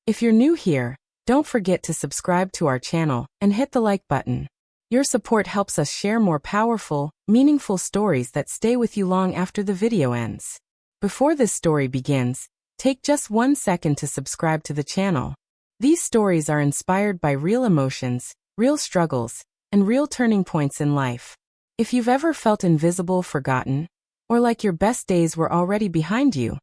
If you're new here, don't forget to subscribe to our channel and hit the like button. Your support helps us share more powerful, meaningful stories that stay with you long after the video ends. Before this story begins, take just 1 second to subscribe to the channel. These stories are inspired by real emotions, real struggles, and real turning points in life. If you've ever felt invisible, forgotten, or like your best days were already behind you,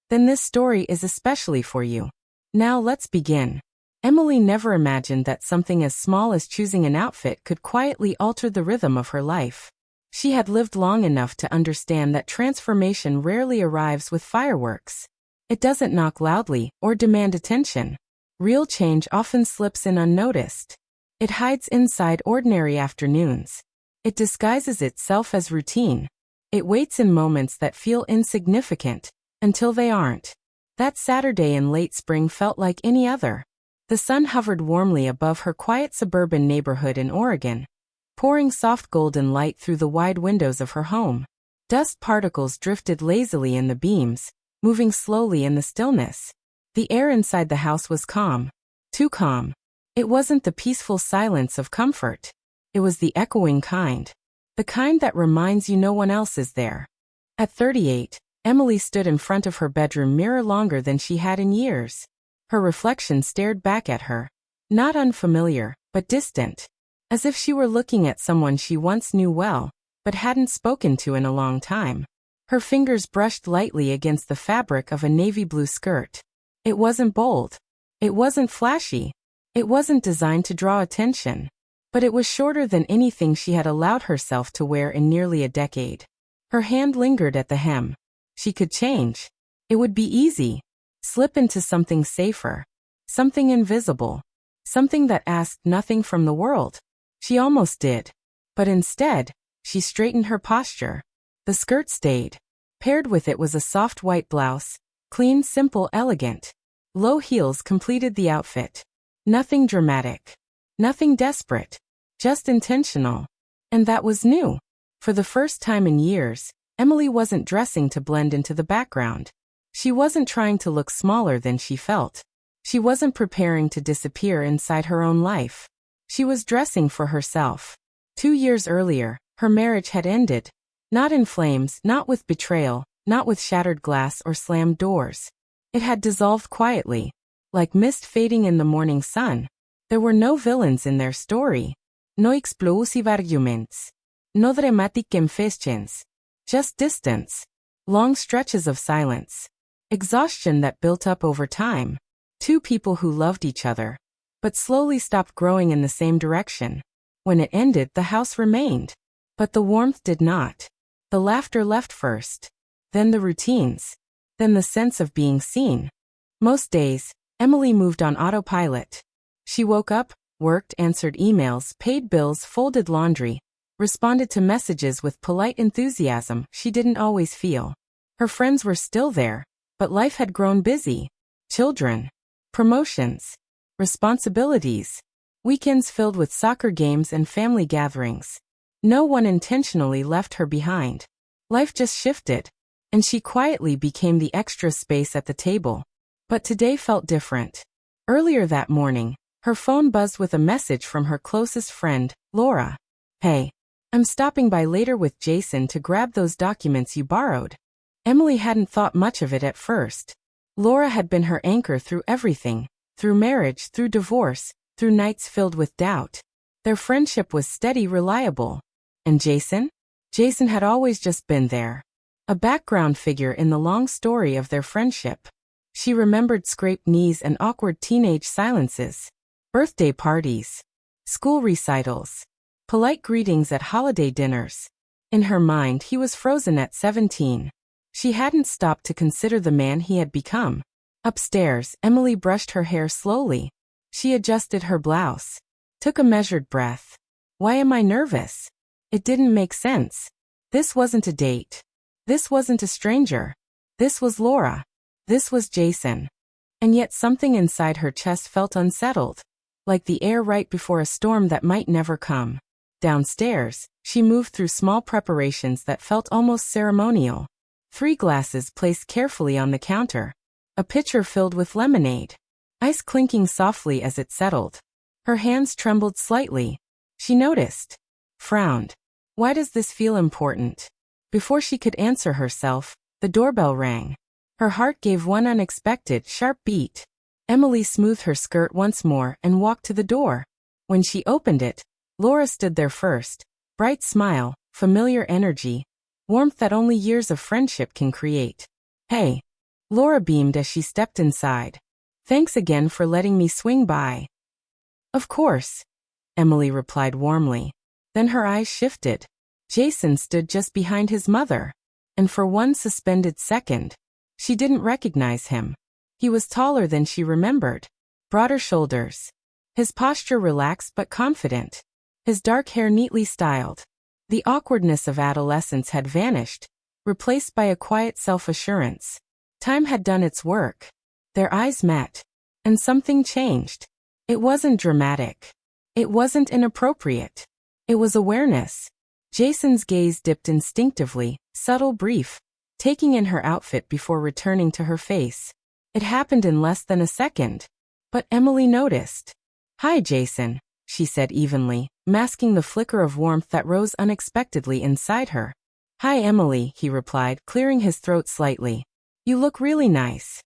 then this story is especially for you. Now let's begin. Emily never imagined that something as small as choosing an outfit could quietly alter the rhythm of her life. She had lived long enough to understand that transformation rarely arrives with fireworks. It doesn't knock loudly or demand attention. Real change often slips in unnoticed. It hides inside ordinary afternoons. It disguises itself as routine. It waits in moments that feel insignificant, until they aren't. That Saturday in late spring felt like any other. The sun hovered warmly above her quiet suburban neighborhood in Oregon, pouring soft golden light through the wide windows of her home. Dust particles drifted lazily in the beams, moving slowly in the stillness. The air inside the house was calm. Too calm. It wasn't the peaceful silence of comfort. It was the echoing kind. The kind that reminds you no one else is there. At 38, Emily stood in front of her bedroom mirror longer than she had in years. Her reflection stared back at her. Not unfamiliar, but distant. As if she were looking at someone she once knew well, but hadn't spoken to in a long time. Her fingers brushed lightly against the fabric of a navy blue skirt. It wasn't bold. It wasn't flashy. It wasn't designed to draw attention. But it was shorter than anything she had allowed herself to wear in nearly a decade. Her hand lingered at the hem. She could change. It would be easy. Slip into something safer. Something invisible. Something that asked nothing from the world. She almost did. But instead, she straightened her posture. The skirt stayed. Paired with it was a soft white blouse. Clean, simple, elegant. Low heels completed the outfit. Nothing dramatic. Nothing desperate. Just intentional. And that was new. For the first time in years, Emily wasn't dressing to blend into the background. She wasn't trying to look smaller than she felt. She wasn't preparing to disappear inside her own life. She was dressing for herself. 2 years earlier, her marriage had ended. Not in flames, not with betrayal, not with shattered glass or slammed doors. It had dissolved quietly, like mist fading in the morning sun. There were no villains in their story. No explosive arguments. No dramatic confessions. Just distance. Long stretches of silence. Exhaustion that built up over time. Two people who loved each other, but slowly stopped growing in the same direction. When it ended, the house remained. But the warmth did not. The laughter left first. Then the routines. Then the sense of being seen. Most days, Emily moved on autopilot. She woke up, worked, answered emails, paid bills, folded laundry, responded to messages with polite enthusiasm she didn't always feel. Her friends were still there, but life had grown busy. Children. Promotions. Responsibilities. Weekends filled with soccer games and family gatherings. No one intentionally left her behind. Life just shifted, and she quietly became the extra space at the table. But today felt different. Earlier that morning, her phone buzzed with a message from her closest friend, Laura. "Hey, I'm stopping by later with Jason to grab those documents you borrowed." Emily hadn't thought much of it at first. Laura had been her anchor through everything, through marriage, through divorce, through nights filled with doubt. Their friendship was steady, reliable. And Jason? Jason had always just been there. A background figure in the long story of their friendship. She remembered scraped knees and awkward teenage silences. Birthday parties. School recitals. Polite greetings at holiday dinners. In her mind, he was frozen at 17. She hadn't stopped to consider the man he had become. Upstairs, Emily brushed her hair slowly. She adjusted her blouse. Took a measured breath. Why am I nervous? It didn't make sense. This wasn't a date. This wasn't a stranger. This was Laura. This was Jason. And yet something inside her chest felt unsettled. Like the air right before a storm that might never come. Downstairs, she moved through small preparations that felt almost ceremonial. 3 glasses placed carefully on the counter. A pitcher filled with lemonade. ice clinking softly as it settled. Her hands trembled slightly. She noticed. Frowned. Why does this feel important? Before she could answer herself, the doorbell rang. Her heart gave one unexpected, sharp beat. Emily smoothed her skirt once more and walked to the door. When she opened it, Laura stood there first. Bright smile, familiar energy, warmth that only years of friendship can create. Hey. Laura beamed as she stepped inside. Thanks again for letting me swing by. Of course, Emily replied warmly. Then her eyes shifted. Jason stood just behind his mother. And for one suspended second, she didn't recognize him. He was taller than she remembered. Broader shoulders. His posture relaxed but confident. His dark hair neatly styled. The awkwardness of adolescence had vanished, replaced by a quiet self-assurance. Time had done its work. Their eyes met. And something changed. It wasn't dramatic. It wasn't inappropriate. It was awareness. Jason's gaze dipped instinctively, subtle, brief, taking in her outfit before returning to her face. It happened in less than a second. But Emily noticed. Hi, Jason, she said evenly, masking the flicker of warmth that rose unexpectedly inside her. Hi, Emily, he replied, clearing his throat slightly. You look really nice.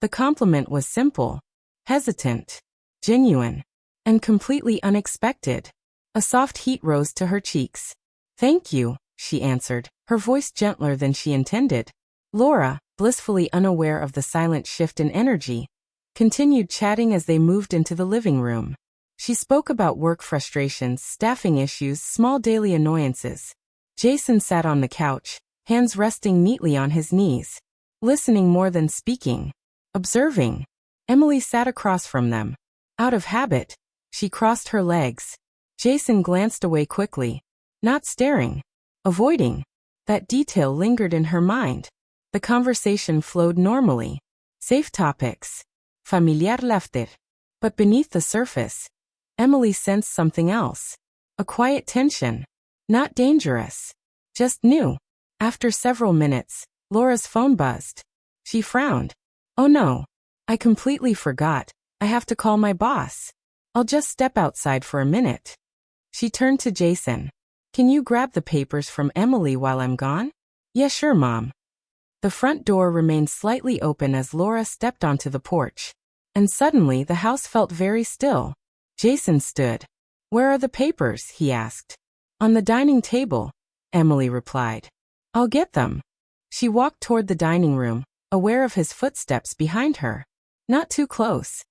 The compliment was simple, hesitant, genuine, and completely unexpected. A soft heat rose to her cheeks. Thank you, she answered, her voice gentler than she intended. Laura, blissfully unaware of the silent shift in energy, continued chatting as they moved into the living room. She spoke about work frustrations, staffing issues, small daily annoyances. Jason sat on the couch, hands resting neatly on his knees, listening more than speaking, observing. Emily sat across from them. Out of habit, she crossed her legs. Jason glanced away quickly, not staring, avoiding. That detail lingered in her mind. The conversation flowed normally. Safe topics. Familiar laughter. But beneath the surface, Emily sensed something else. A quiet tension. Not dangerous. Just new. After several minutes, Laura's phone buzzed. She frowned. Oh no. I completely forgot. I have to call my boss. I'll just step outside for a minute. She turned to Jason. Can you grab the papers from Emily while I'm gone? Yeah, sure, Mom. The front door remained slightly open as Laura stepped onto the porch. And suddenly the house felt very still. Jason stood. Where are the papers? He asked. On the dining table, Emily replied. I'll get them. She walked toward the dining room, aware of his footsteps behind her. Not too close,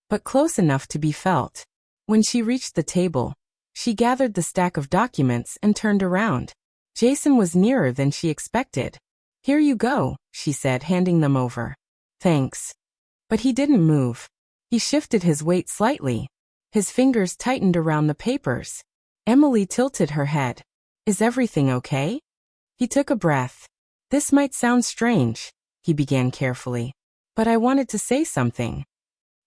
but close enough to be felt. When she reached the table, she gathered the stack of documents and turned around. Jason was nearer than she expected. Here you go, she said, handing them over. Thanks. But he didn't move. He shifted his weight slightly. His fingers tightened around the papers. Emily tilted her head. Is everything okay? He took a breath. This might sound strange, he began carefully. But I wanted to say something.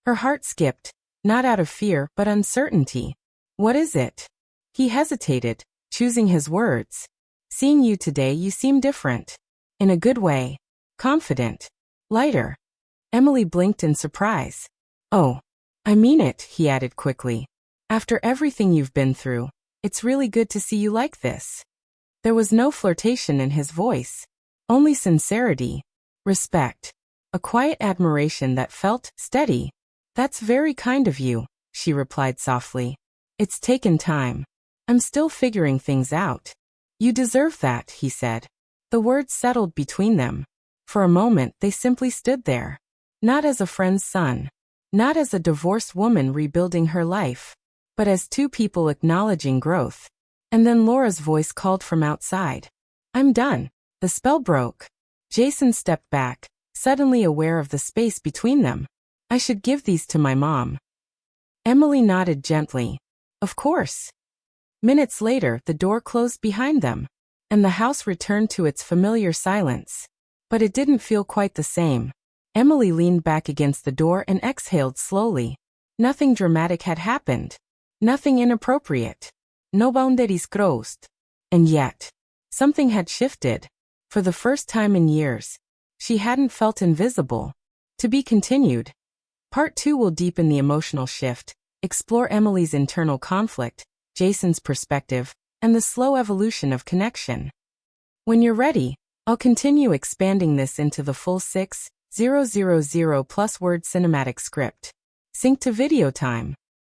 Her heart skipped, not out of fear but uncertainty. What is it? He hesitated, choosing his words. Seeing you today, you seem different. In a good way. Confident. Lighter. Emily blinked in surprise. Oh, I mean it, he added quickly. After everything you've been through, it's really good to see you like this. There was no flirtation in his voice. Only sincerity. Respect. A quiet admiration that felt steady. That's very kind of you, she replied softly. It's taken time. I'm still figuring things out. You deserve that, he said. The words settled between them. For a moment they simply stood there. Not as a friend's son. Not as a divorced woman rebuilding her life. But as two people acknowledging growth. And then Laura's voice called from outside. I'm done. The spell broke. Jason stepped back, suddenly aware of the space between them. I should give these to my mom. Emily nodded gently. Of course. Minutes later, the door closed behind them, and the house returned to its familiar silence. But it didn't feel quite the same. Emily leaned back against the door and exhaled slowly. Nothing dramatic had happened. Nothing inappropriate. No boundaries crossed. And yet, something had shifted. For the first time in years, she hadn't felt invisible. To be continued. Part 2 will deepen the emotional shift, explore Emily's internal conflict, Jason's perspective, and the slow evolution of connection. When you're ready, I'll continue expanding this into the full 6,000+ word cinematic script. Sync to video time.